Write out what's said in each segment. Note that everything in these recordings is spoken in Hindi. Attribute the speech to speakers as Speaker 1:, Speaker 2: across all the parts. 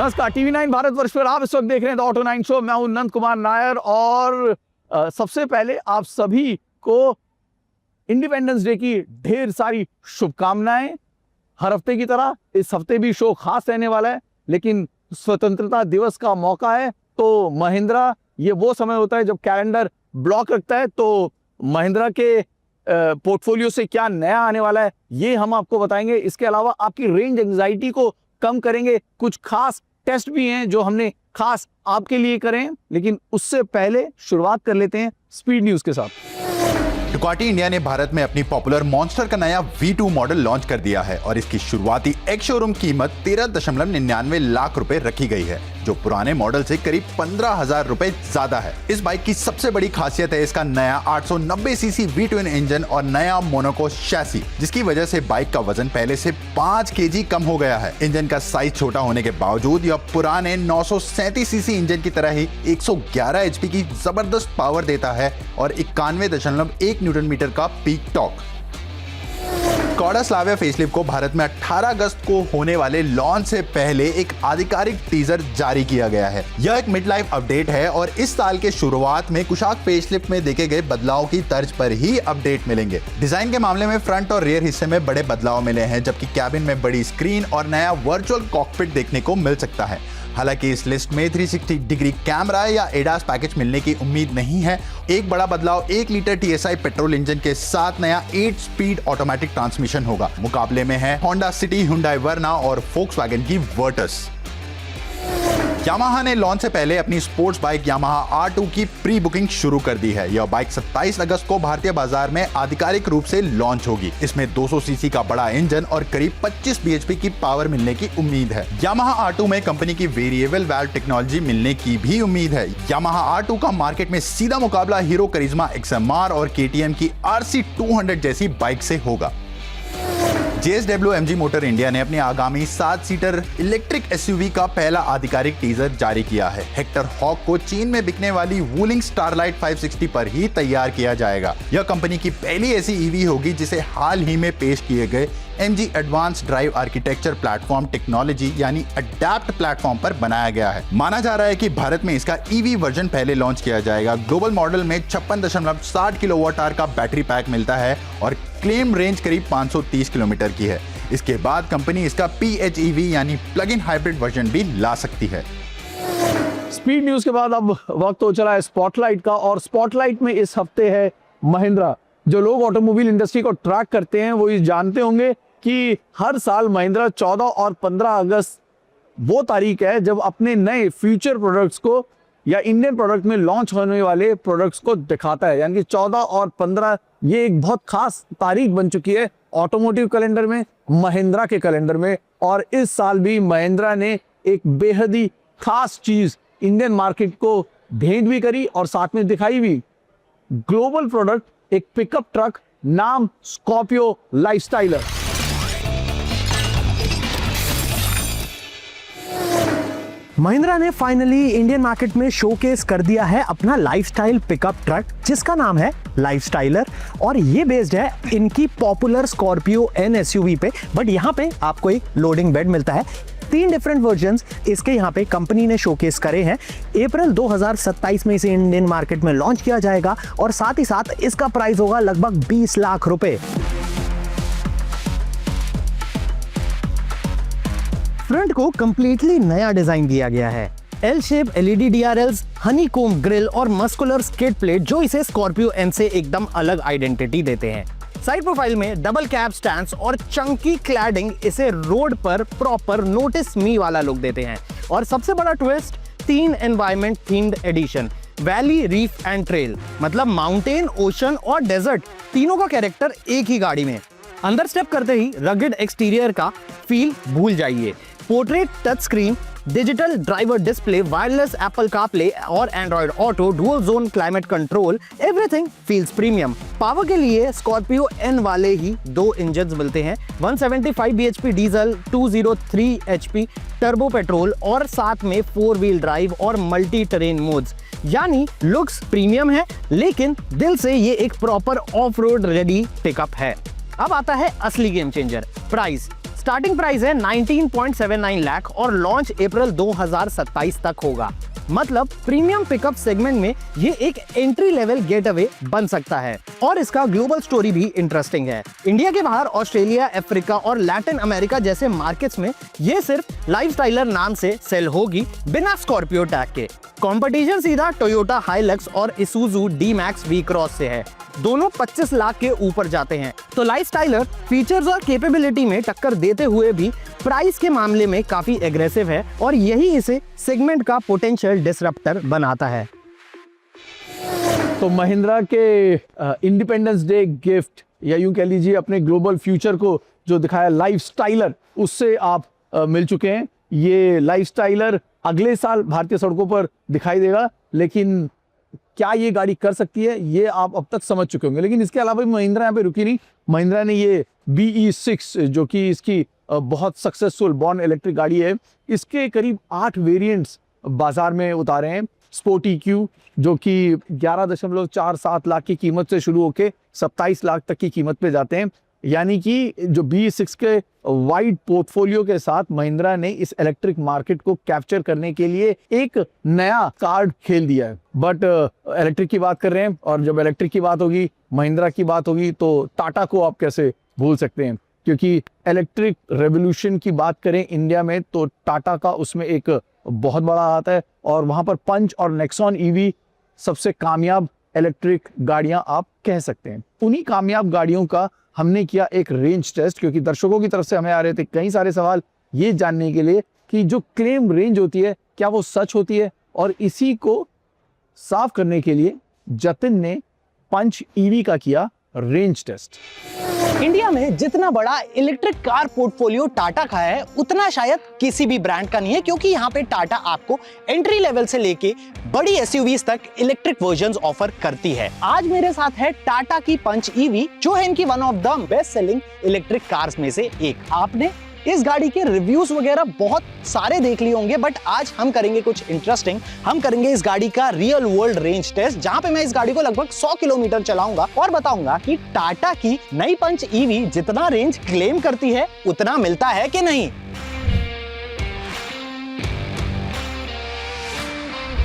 Speaker 1: नमस्कार, टीवी9 भारतवर्ष पर आप इस वक्त देख रहे हैं द ऑटो 9 शो। मैं हूं नंद कुमार नायर और सबसे पहले आप सभी को इंडिपेंडेंस डे की ढेर सारी शुभकामनाएं। हर हफ्ते की तरह इस हफ्ते भी शो खास रहने वाला है, लेकिन स्वतंत्रता दिवस का मौका है तो महिंद्रा, ये वो समय होता है जब कैलेंडर ब्लॉक रखता है, तो महिंद्रा के पोर्टफोलियो से क्या नया आने वाला है ये हम आपको बताएंगे। इसके अलावा आपकी रेंज एंजाइटी को कम करेंगे, कुछ खास टेस्ट भी हैं जो हमने खास आपके लिए करें, लेकिन उससे पहले शुरुआत कर लेते हैं स्पीड न्यूज के साथ।
Speaker 2: डुकाटी इंडिया ने भारत में अपनी पॉपुलर मॉन्स्टर का नया V2 मॉडल लॉन्च कर दिया है और इसकी शुरुआती एक शोरूम कीमत 13.99 लाख रुपए रखी गई है, जो पुराने मॉडल से करीब 15,000 रुपए ज्यादा है। इस बाइक की सबसे बड़ी खासियत है इसका नया 890 सीसी V12 इंजन और नया मोनोको शैसी, जिसकी वजह से बाइक का वजन पहले से 5 kg कम हो गया है। इंजन का साइज छोटा होने के बावजूद यह पुराने 937 सीसी इंजन की तरह ही 111 HP की जबरदस्त पावर देता है और 91.1 न्यूटन मीटर का peak torque. Skoda Slavia facelift को भारत में 18 अगस्त को होने वाले लॉन्च से पहले एक आधिकारिक टीजर जारी किया गया है। यह एक मिड लाइफ अपडेट है और इस साल के शुरुआत में कुशाक फेसलिफ्ट में देखे गए बदलाव की तर्ज पर ही अपडेट मिलेंगे। डिजाइन के मामले में फ्रंट और रियर हिस्से में बड़े बदलाव मिले हैं, जबकि कैबिन में बड़ी स्क्रीन और नया वर्चुअल कॉकपिट देखने को मिल सकता है। हालांकि इस लिस्ट में 360 डिग्री कैमरा या एडास पैकेज मिलने की उम्मीद नहीं है। एक बड़ा बदलाव 1 लीटर TSI पेट्रोल इंजन के साथ नया 8 स्पीड ऑटोमेटिक ट्रांसमिशन होगा। मुकाबले में है होंडा सिटी, हुंडई वर्ना और फोक्सवैगन की वर्टस। यामाहा ने लॉन्च से पहले अपनी स्पोर्ट्स बाइक यामाहा R2 की प्री बुकिंग शुरू कर दी है। यह बाइक 27 अगस्त को भारतीय बाजार में आधिकारिक रूप से लॉन्च होगी। इसमें 200 सीसी का बड़ा इंजन और करीब 25 bhp की पावर मिलने की उम्मीद है। यामाहा R2 में कंपनी की वेरिएबल वाल्व टेक्नोलॉजी मिलने की भी उम्मीद है। यामाहा R2 का मार्केट में सीधा मुकाबला हीरो करिश्मा XMR और KTM की RC200 जैसी बाइक से होगा। JSW MG मोटर इंडिया ने अपनी आगामी 7 सीटर इलेक्ट्रिक SUV का पहला आधिकारिक टीजर जारी किया है। हेक्टर हॉक को चीन में बिकने वाली वूलिंग स्टारलाइट 560 पर ही तैयार किया जाएगा। यह कंपनी की पहली ऐसी EV होगी जिसे हाल ही में पेश किए गए MG advance drive architecture platform technology यानी अडैप्ट प्लेटफॉर्म पर बनाया गया है। माना जा रहा है कि भारत में इसका EV वर्जन पहले लॉन्च किया जाएगा। ग्लोबल मॉडल में 56.60 किलोवाट का बैटरी पैक मिलता है और क्लेम रेंज करीब 530 किलोमीटर की है। इसके बाद कंपनी इसका PHEV यानी प्लग इन हाइब्रिड वर्जन भी ला सकती है।
Speaker 1: स्पीड न्यूज के बाद अब वक्त हो चला है स्पॉटलाइट का, और स्पॉटलाइट में इस हफ्ते है महिंद्रा। जो लोग ऑटोमोबाइल इंडस्ट्री को ट्रैक करते हैं वो ये जानते होंगे कि हर साल महिंद्रा 14 और 15 अगस्त वो तारीख है जब अपने नए फ्यूचर प्रोडक्ट्स को या इंडियन प्रोडक्ट में लॉन्च होने वाले प्रोडक्ट्स को दिखाता है। यानी कि 14 और 15 ये एक बहुत खास तारीख बन चुकी है ऑटोमोटिव कैलेंडर में, महिंद्रा के कैलेंडर में। और इस साल भी महिंद्रा ने एक बेहद ही खास चीज इंडियन मार्केट को भेंट भी करी और साथ में दिखाई भी। ग्लोबल प्रोडक्ट, एक पिकअप ट्रक, नाम स्कॉर्पियो लाइफस्टाइलर।
Speaker 3: महिंद्रा ने फाइनली इंडियन मार्केट में शोकेस कर दिया है अपना लाइफस्टाइल पिकअप ट्रक, जिसका नाम है लाइफस्टाइलर, और ये बेस्ड है इनकी पॉपुलर स्कॉर्पियो N SUV पे। बट यहाँ पे आपको एक लोडिंग बेड मिलता है। 3 डिफरेंट वर्जन्स इसके यहाँ पे कंपनी ने शोकेस करे हैं। अप्रैल 2027 में इसे इंडियन मार्केट में लॉन्च किया जाएगा और साथ ही साथ इसका प्राइस होगा लगभग 20 लाख रुपए। फ्रंट को कंप्लीटली नया डिजाइन दिया गया है। L shape LED DRLs, हनीकोम grill और मस्कुलर स्किड प्लेट जो इसे स्कॉर्पियो N से एकदम अलग आइडेंटिटी देते हैं। साइड प्रोफाइल में डबल कैब स्टैंड्स और चंकी क्लैडिंग इसे रोड पर प्रॉपर नोटिस मी वाला लुक देते हैं। और सबसे बड़ा twist, 3 environment themed edition, valley, reef and trail, मतलब माउंटेन, ओशन और डेजर्ट, तीनों का कैरेक्टर एक ही गाड़ी में। अंदर स्टेप करते ही रगेड एक्सटीरियर का फील भूल जाइए। Portrait touch screen, digital driver display, wireless Apple CarPlay और Android auto, dual zone climate control, everything feels premium. Power के लिए स्कॉर्पियो N वाले ही 2 इंजन मिलते हैं, 175 bhp diesel, 203 HP turbo petrol और साथ में 4 व्हील ड्राइव और मल्टी टेरेन मोड्स। यानी लुक्स प्रीमियम है, लेकिन दिल से ये एक proper off road ready pickup है। अब आता है असली game changer, price. Starting price है 19.79 लाख और लॉन्च अप्रैल 2027 तक होगा। मतलब प्रीमियम पिकअप सेगमेंट में ये एक एंट्री लेवल गेटअवे बन सकता है। और इसका ग्लोबल स्टोरी भी इंटरेस्टिंग है। इंडिया के बाहर ऑस्ट्रेलिया, अफ्रीका और लैटिन अमेरिका जैसे मार्केट्स में ये सिर्फ लाइफस्टाइलर नाम से सेल होगी, बिना स्कॉर्पियो टैग के। कंपटीशन सीधा टोयोटा हाइलक्स और इसूजू डी-मैक्स वी-क्रॉस से है। दोनों 25 लाख के ऊपर जाते हैं। तो लाइफस्टाइलर फीचर्स और कैपेबिलिटी में टक्कर देते हुए भी प्राइस के मामले में काफी एग्रेसिव है और यही इसे सेगमेंट का पोटेंशियल डिसरप्टर बनाता है।
Speaker 1: तो महिंद्रा के इंडिपेंडेंस डे गिफ्ट या यूं कह लीजिए अपने ग्लोबल फ्यूचर को जो दिखाया लाइफस्टाइलर, उससे आप मिल चुके हैं। ये लाइफस्टाइलर अगले साल भारतीय सड़कों पर दिखाई देगा, लेकिन क्या ये गाड़ी कर सकती है ये आप अब तक समझ चुके होंगे। लेकिन इसके अलावा भी महिंद्रा यहाँ पे रुकी नहीं। महिंद्रा ने ये BE6 जो कि इसकी बहुत सक्सेसफुल बॉर्न इलेक्ट्रिक गाड़ी है, इसके करीब 8 वेरिएंट्स बाजार में उतारे हैं। स्पोर्टी क्यू जो कि 11.47 लाख की कीमत से शुरू होकर 27 लाख तक की कीमत पे जाते हैं। यानी कि जो BE6 के वाइड पोर्टफोलियो के साथ महिंद्रा ने इस इलेक्ट्रिक मार्केट को कैप्चर करने के लिए एक नया कार्ड खेल दिया है। बट इलेक्ट्रिक की बात कर रहे हैं और जब इलेक्ट्रिक की बात होगी, महिंद्रा की बात होगी, तो टाटा को आप कैसे भूल सकते हैं। क्योंकि इलेक्ट्रिक रेवोल्यूशन की बात करें इंडिया में तो टाटा का उसमें एक बहुत बड़ा हाथ है और वहां पर पंच और नेक्सॉन EV सबसे कामयाब इलेक्ट्रिक गाड़ियां आप कह सकते हैं। उन्हीं कामयाब गाड़ियों का हमने किया एक रेंज टेस्ट, क्योंकि दर्शकों की तरफ से हमें आ रहे थे कई सारे सवाल ये जानने के लिए कि जो क्लेम रेंज होती है क्या वो सच होती है। और इसी को साफ करने के लिए जतिन ने पंच EV का किया रेंज टेस्ट।
Speaker 3: इंडिया में जितना बड़ा इलेक्ट्रिक कार पोर्टफोलियो टाटा का है, उतना शायद किसी भी ब्रांड का नहीं है, क्योंकि यहाँ पे टाटा आपको एंट्री लेवल से लेके बड़ी SUVs तक इलेक्ट्रिक वर्जन्स ऑफर करती है। आज मेरे साथ है टाटा की पंच EV, जो है इनकी one of the best selling electric cars में से एक। आपने इस गाड़ी के रिव्यूज वगैरह बहुत सारे देख लिए होंगे, बट आज हम करेंगे कुछ इंटरेस्टिंग। हम करेंगे इस गाड़ी का रियल वर्ल्ड रेंज टेस्ट, जहां पे मैं इस गाड़ी को लगभग 100 किलोमीटर चलाऊंगा और बताऊंगा कि टाटा की नई पंच EV जितना रेंज क्लेम करती है उतना मिलता है कि नहीं।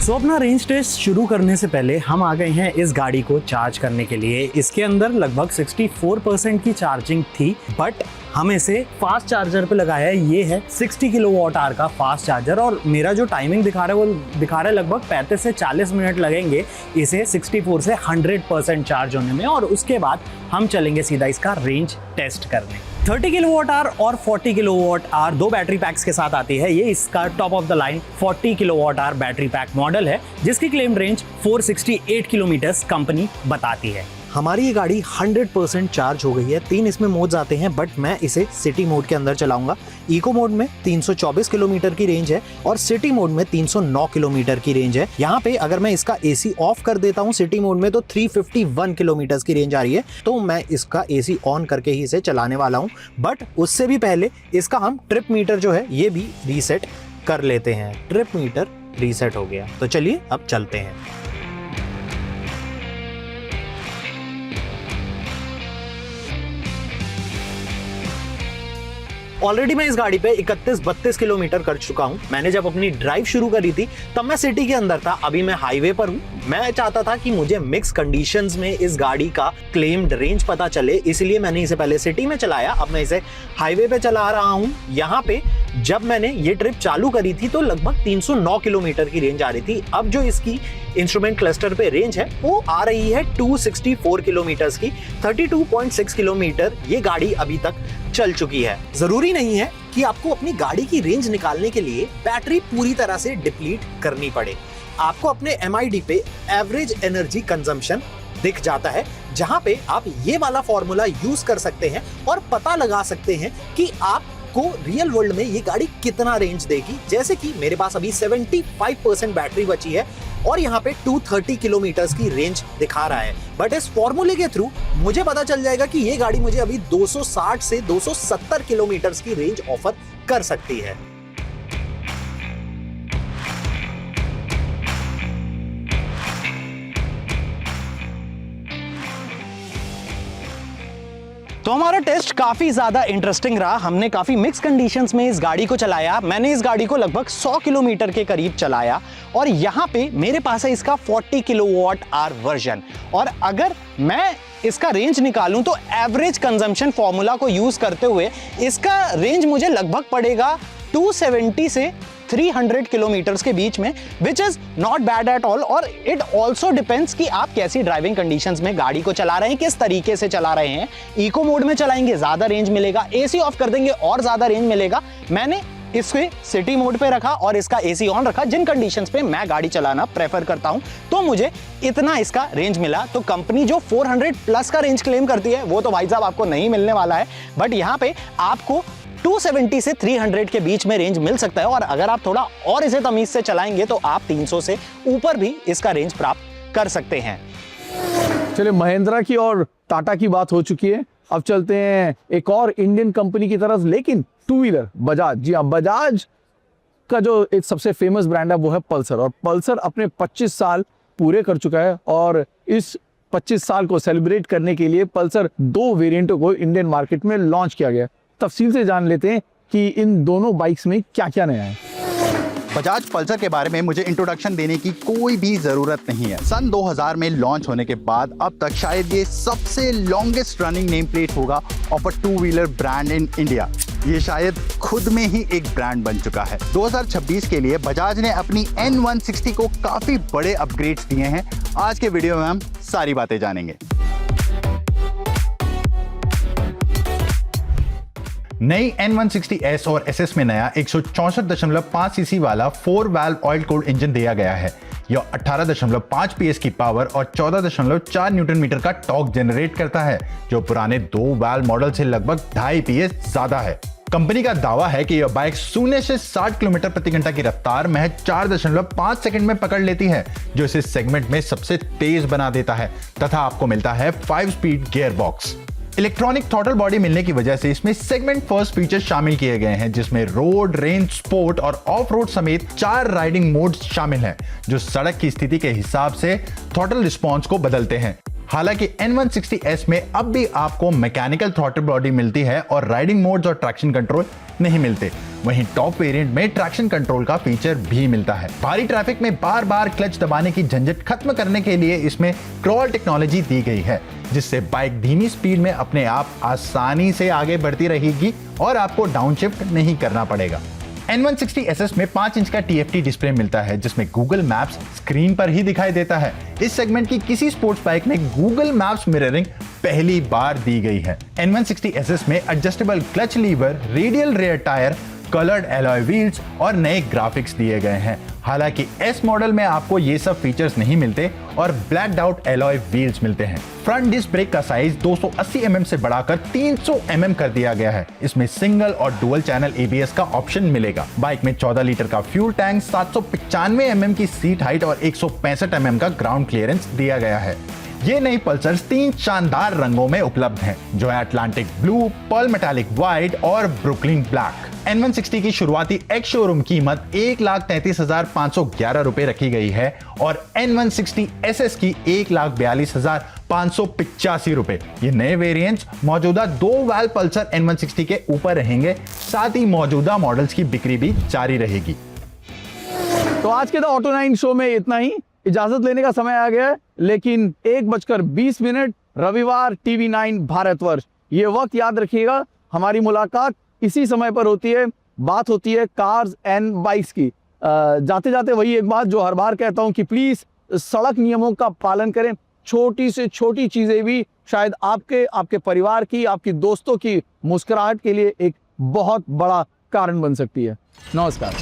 Speaker 4: सो अपना रेंज टेस्ट शुरू करने से पहले हम आ गए हैं इस गाड़ी को चार्ज करने के लिए। इसके अंदर लगभग 64% की चार्जिंग थी, बट हम इसे फास्ट चार्जर पे लगाया है। ये है 60 किलोवाट आवर का फास्ट चार्जर और मेरा जो टाइमिंग दिखा रहा है वो दिखा रहा है लगभग 35 से 40 मिनट लगेंगे इसे 64 से 100% चार्ज होने में। और उसके बाद हम चलेंगे सीधा इसका रेंज टेस्ट करने। 30 किलोवाट आवर और 40 किलोवाट आवर दो बैटरी पैक्स के साथ आती है। ये इसका top of the line 40 kilowatt hour battery pack model है, जिसकी क्लेम रेंज 468 किलोमीटर कंपनी बताती है।
Speaker 3: हमारी ये गाड़ी 100% चार्ज हो गई है। 3 इसमें मोड्स आते हैं, बट मैं इसे सिटी मोड के अंदर चलाऊंगा। इको मोड में 324 किलोमीटर की रेंज है और सिटी मोड में 309 किलोमीटर की रेंज है। यहाँ पे अगर मैं इसका AC ऑफ कर देता हूँ सिटी मोड में तो 351 किलोमीटर की रेंज आ रही है। तो मैं इसका AC ऑन करके ही इसे चलाने वाला हूँ, बट उससे भी पहले इसका हम ट्रिप मीटर जो है ये भी रीसेट कर लेते हैं। ट्रिप मीटर रीसेट हो गया, तो चलिए अब चलते हैं। ऑलरेडी मैं इस गाड़ी पे 31-32 किलोमीटर कर चुका हूं। मैंने जब अपनी ड्राइव शुरू करी थी तब मैं सिटी के अंदर था, अभी मैं हाईवे पर हूं। मैं चाहता था कि मुझे मिक्स कंडीशंस में इस गाड़ी का क्लेम्ड रेंज पता चले, इसलिए मैंने इसे पहले सिटी में चलाया। अब मैं इसे हाईवे पे चला रहा हूं। यहाँ पे जब मैंने ये ट्रिप चालू करी थी तो लगभग 309 किलोमीटर की रेंज आ रही थी। अब जो इसकी इंस्ट्रूमेंट क्लस्टर पे रेंज है वो आ रही है 264 किलोमीटर की। 32.6 किलोमीटर ये गाड़ी अभी तक चल चुकी है। जरूरी नहीं है कि आपको अपनी गाड़ी की रेंज निकालने के लिए बैटरी पूरी तरह से डिप्लीट करनी पड़े। आपको अपने MID पे एवरेज एनर्जी कंजम्पशन दिख जाता है, जहां पे आप ये वाला फॉर्मूला यूज कर सकते हैं और पता लगा सकते हैं कि आपको रियल वर्ल्ड में ये गाड़ी कितना रेंज देगी। जैसे कि मेरे पास अभी 75% बैटरी बची है और यहाँ पे 230 किलोमीटर की रेंज दिखा रहा है, बट इस फॉर्मूले के थ्रू मुझे पता चल जाएगा कि ये गाड़ी मुझे अभी 260 से 270 किलोमीटर की रेंज ऑफर कर सकती है।
Speaker 4: तो हमारा टेस्ट काफी ज्यादा इंटरेस्टिंग रहा। हमने काफी मिक्स कंडीशंस में इस गाड़ी को चलाया। मैंने इस गाड़ी को लगभग 100 किलोमीटर के करीब चलाया और यहाँ पे मेरे पास है इसका 40 किलोवाट आवर वर्जन। और अगर मैं इसका रेंज निकालूं तो एवरेज कंजम्पशन फॉर्मूला को यूज करते हुए इसका रेंज मुझे लगभग पड़ेगा 270 से 300 किलोमीटर्स के बीच में, which is not bad at all. और इट ऑल्सो डिपेंड्स कि आप कैसी ड्राइविंग कंडीशंस में गाड़ी को चला रहे हैं, किस तरीके से चला रहे हैं। इको मोड में चलाएंगे ज्यादा रेंज मिलेगा, एसी ऑफ कर देंगे और ज्यादा रेंज मिलेगा। मैंने इसके सिटी मोड पे रखा और इसका एसी ऑन रखा, जिन कंडीशंस पे मैं गाड़ी चलाना प्रेफर करता हूं, तो मुझे इतना इसका रेंज मिला। तो कंपनी जो 400 प्लस का रेंज क्लेम करती है वो तो भाई साहब आपको नहीं मिलने वाला है, बट यहां पे आपको 270 से 300 के बीच में रेंज मिल सकता है। और अगर आप थोड़ा और इसे तमीज से चलाएंगे तो आप 300 से ऊपर भी इसका रेंज प्राप्त कर सकते हैं।
Speaker 1: चलिए, महिंद्रा की और टाटा की बात हो चुकी है, अब चलते हैं एक और इंडियन कंपनी की तरफ, लेकिन टू व्हीलर बजाज। जी हाँ, बजाज का जो एक सबसे फेमस ब्रांड है वो है पल्सर, और पल्सर अपने 25 साल पूरे कर चुका है। और इस 25 साल को सेलिब्रेट करने के लिए पल्सर 2 वेरिएंटों को इंडियन मार्केट में लॉन्च किया गया। तफसील से जान लेते हैं कि इन दोनों बाइक्स में क्या क्या नया है।
Speaker 2: बजाज पल्सर के बारे में मुझे इंट्रोडक्शन देने की कोई भी जरूरत नहीं है। सन 2000 में लॉन्च होने के बाद अब तक शायद ये सबसे लॉन्गेस्ट रनिंग नेम प्लेट होगा of a two wheeler brand in India. ये शायद खुद में ही एक ब्रांड बन चुका है। 2026 के लिए बजाज ने अपनी N160 को काफी बड़े अपग्रेड्स दिए हैं। आज के वीडियो में हम सारी बातें जानेंगे। नई N160S और SS में नया 164.5 सीसी वाला 4 वाल्व ऑयल कूल्ड इंजन दिया गया है। यह 18.5 PS की पावर और 14.4 न्यूटन मीटर का टॉर्क जनरेट करता है, जो पुराने 2 वाल्व मॉडल से लगभग 2.5 PS ज्यादा है। कंपनी का दावा है कि यह बाइक 0 से 60 किलोमीटर प्रति घंटा की रफ्तार महज 4.5 सेकंड में पकड़ लेती है, जो इसे सेगमेंट में सबसे तेज बना देता है। तथा आपको मिलता है 5 speed gear box. Electronic throttle body मिलने की वजह से इसमें सेगमेंट फर्स्ट फीचर शामिल किए गए हैं, जिसमें रोड, रेंज, स्पोर्ट और ऑफ रोड समेत 4 राइडिंग मोड्स शामिल हैं, जो सड़क की स्थिति के हिसाब से थ्रॉटल रिस्पॉन्स को बदलते हैं। हालांकि N160S में अब भी आपको मैकेनिकल थ्रॉटल बॉडी मिलती है और राइडिंग मोड्स और ट्रैक्शन कंट्रोल नहीं मिलते। वहीं टॉप वेरिएंट में ट्रैक्शन कंट्रोल का फीचर भी मिलता है। भारी ट्रैफिक में बार बार क्लच दबाने की झंझट खत्म करने के लिए इसमें क्रॉल टेक्नोलॉजी दी गई है, जिससे बाइक धीमी स्पीड में अपने आप आसानी से आगे बढ़ती रहेगी और आपको डाउनशिफ्ट नहीं करना पड़ेगा। N160SS में 5 इंच का TFT डिस्प्ले मिलता है, जिसमें गूगल मैप्स स्क्रीन पर ही दिखाई देता है। इस सेगमेंट की किसी स्पोर्ट्स बाइक में गूगल मैप्स मिररिंग पहली बार दी गई है। N160SS में adjustable clutch lever, radial rare tyre, coloured alloy wheels और नए ग्राफिक्स दिए गए हैं। हालांकि S मॉडल में आपको ये सब फीचर्स नहीं मिलते और ब्लैक्ड आउट एलॉय व्हील्स मिलते हैं। फ्रंट डिस्क ब्रेक का साइज 280 mm से बढ़ाकर 300 mm कर दिया गया है। इसमें सिंगल और डुअल चैनल ABS का ऑप्शन मिलेगा। बाइक में 14 लीटर का फ्यूल टैंक, 795 mm की सीट हाइट और 165 mm का ग्राउंड क्लियरेंस दिया गया है। ये नई पल्सर्स 3 शानदार रंगों में उपलब्ध हैं, जो है Atlantic blue, pearl metallic white और ब्रुकलिन ब्लैक। N160 की शुरुआती एक्स शोरूम कीमत 1,33,511 रुपए रखी गई है और N160SS की 1,42,585 रुपए। ये नए वेरिएंट्स मौजूदा 2 वाल्व पल्सर N160 के ऊपर रहेंगे। साथ ही मौजूदा मॉडल्स की बिक्री भी जारी रहेगी।
Speaker 1: तो आज के द ऑटो 9 शो में इतना ही। इजाजत लेने का समय आ गया है, लेकिन 1:20 रविवार TV9 भारतवर्ष, ये वक्त याद रखिएगा। हमारी मुलाकात इसी समय पर होती है, बात होती है कार्स एंड बाइक्स की। जाते जाते वही एक बात जो हर बार कहता हूं कि प्लीज सड़क नियमों का पालन करें। छोटी से छोटी चीजें भी शायद आपके परिवार की, आपकी दोस्तों की मुस्कुराहट के लिए एक बहुत बड़ा कारण बन सकती है। नमस्कार।